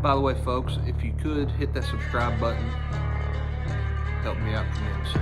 By the way, folks, if you could hit that subscribe button, help me out tremendously.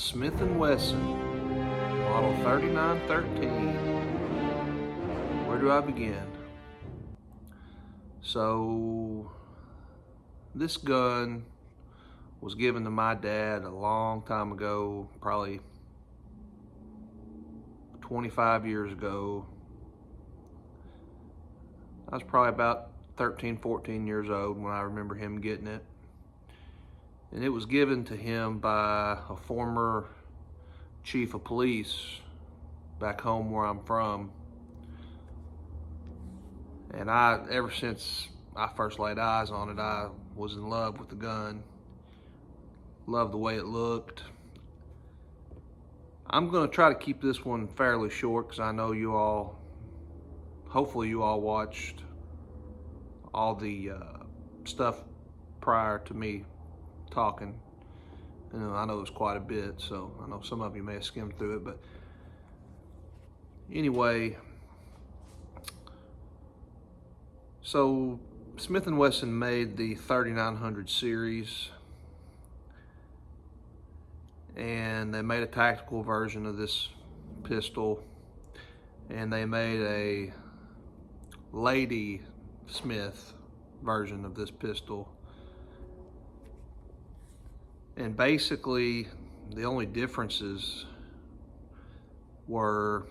Smith and Wesson, model 3913. Where do I begin? So, this gun was given to my dad a long time ago, probably 25 years ago. I was probably about 13, 14 years old when I remember him getting it. And it was given to him by a former chief of police back home where I'm from. And ever since I first laid eyes on it, I was in love with the gun. Loved the way it looked. I'm gonna try to keep this one fairly short because I know you all, hopefully you all watched all the stuff prior to me talking. I know it was quite a bit, so I know some of you may have skimmed through it, but anyway, so Smith and Wesson made the 3900 series, and they made a tactical version of this pistol, and they made a Lady Smith version of this pistol. And basically, the only differences were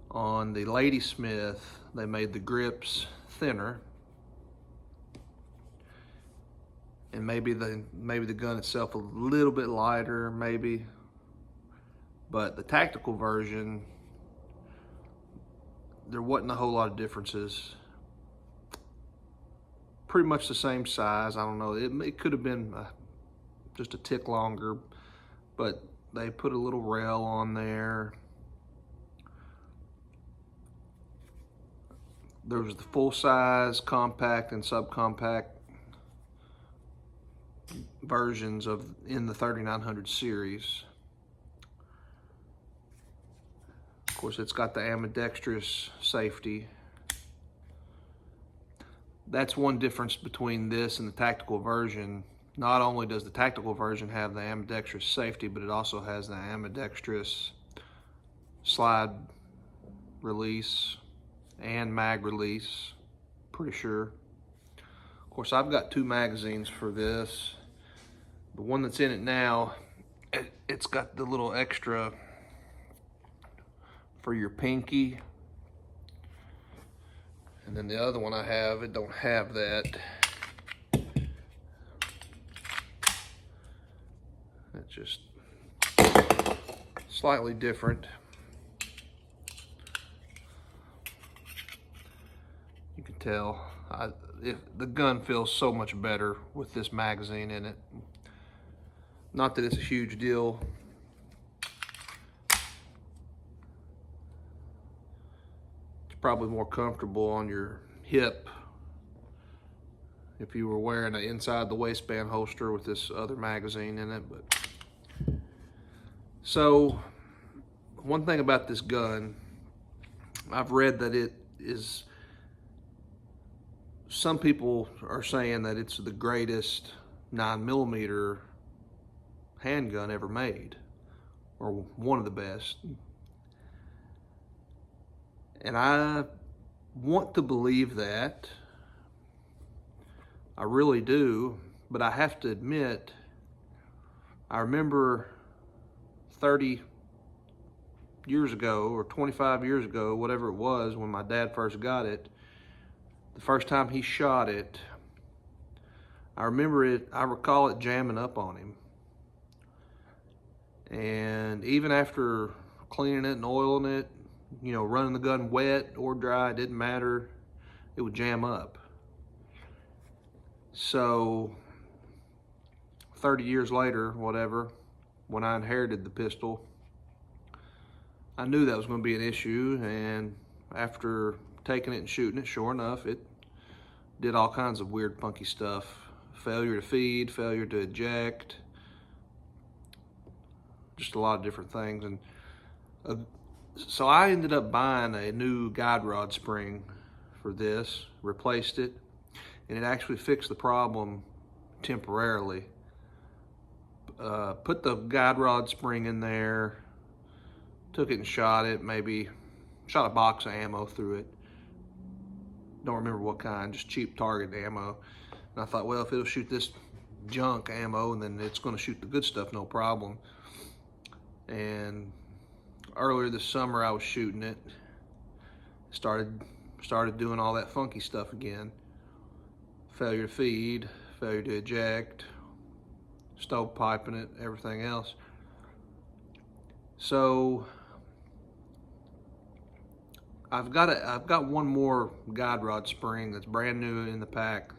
on the Lady Smith, they made the grips thinner, and maybe the gun itself a little bit lighter, maybe. But the tactical version, there wasn't a whole lot of differences. Pretty much the same size. I don't know. It could have been just a tick longer, but they put a little rail on there. There was the full size, compact, and subcompact versions in the 3900 series. Of course, it's got the ambidextrous safety. That's one difference between this and the tactical version. Not only does the tactical version have the ambidextrous safety, but it also has the ambidextrous slide release and mag release, pretty sure. Of course, I've got two magazines for this. The one that's in it now, it's got the little extra for your pinky. And then the other one I have, it don't have that. It's just slightly different. You can tell the gun feels so much better with this magazine in it. Not that it's a huge deal. It's probably more comfortable on your hip if you were wearing an inside the waistband holster with this other magazine in it. But so one thing about this gun, I've read that it is, some people are saying that it's the greatest 9mm handgun ever made, or one of the best. And I want to believe that. I really do, but I have to admit, I remember 30 years ago or 25 years ago, whatever it was, when my dad first got it, the first time he shot it, I recall it jamming up on him. And even after cleaning it and oiling it, you know, running the gun wet or dry, it didn't matter, it would jam up. So 30 years later, whatever, when I inherited the pistol, I knew that was going to be an issue. And after taking it and shooting it, sure enough, it did all kinds of weird, funky stuff. Failure to feed, failure to eject, just a lot of different things. And so I ended up buying a new guide rod spring for this, replaced it, and it actually fixed the problem temporarily. Put the guide rod spring in there, took it and shot it, maybe shot a box of ammo through it. Don't remember what kind, just cheap target ammo. And I thought, well, if it'll shoot this junk ammo, and then it's going to shoot the good stuff, no problem. And earlier this summer, I was shooting it. Started doing all that funky stuff again. Failure to feed, failure to eject, stove piping it, everything else. So I've got one more guide rod spring that's brand new in the pack.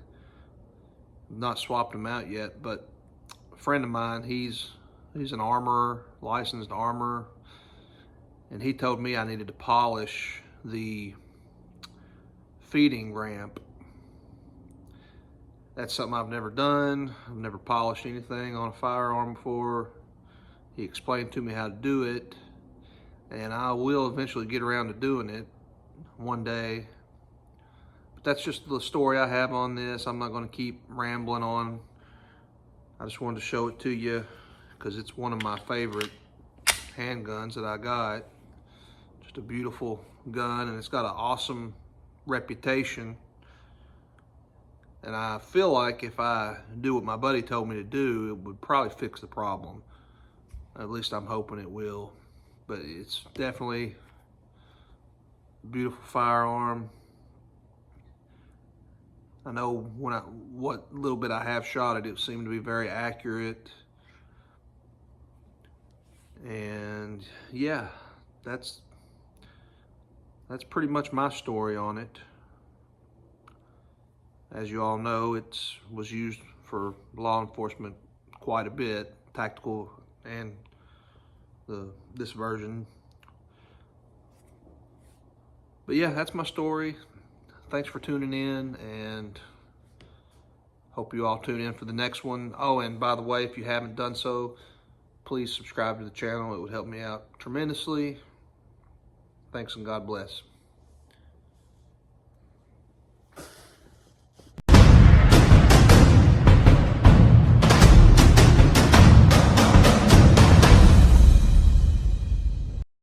Not swapped them out yet, but a friend of mine, he's an armorer, licensed armorer, and he told me I needed to polish the feeding ramp. That's something I've never done. I've never polished anything on a firearm before. He explained to me how to do it, and I will eventually get around to doing it one day. But that's just the story I have on this. I'm not going to keep rambling on. I just wanted to show it to you because it's one of my favorite handguns that I got. Just a beautiful gun, and it's got an awesome reputation. And I feel like if I do what my buddy told me to do, it would probably fix the problem. At least I'm hoping it will. But it's definitely a beautiful firearm. I know what little bit I have shot it seemed to be very accurate. And yeah, that's pretty much my story on it. As you all know, it was used for law enforcement quite a bit, tactical and this version. But yeah, that's my story. Thanks for tuning in, and hope you all tune in for the next one. Oh, and by the way, if you haven't done so, please subscribe to the channel. It would help me out tremendously. Thanks, and God bless.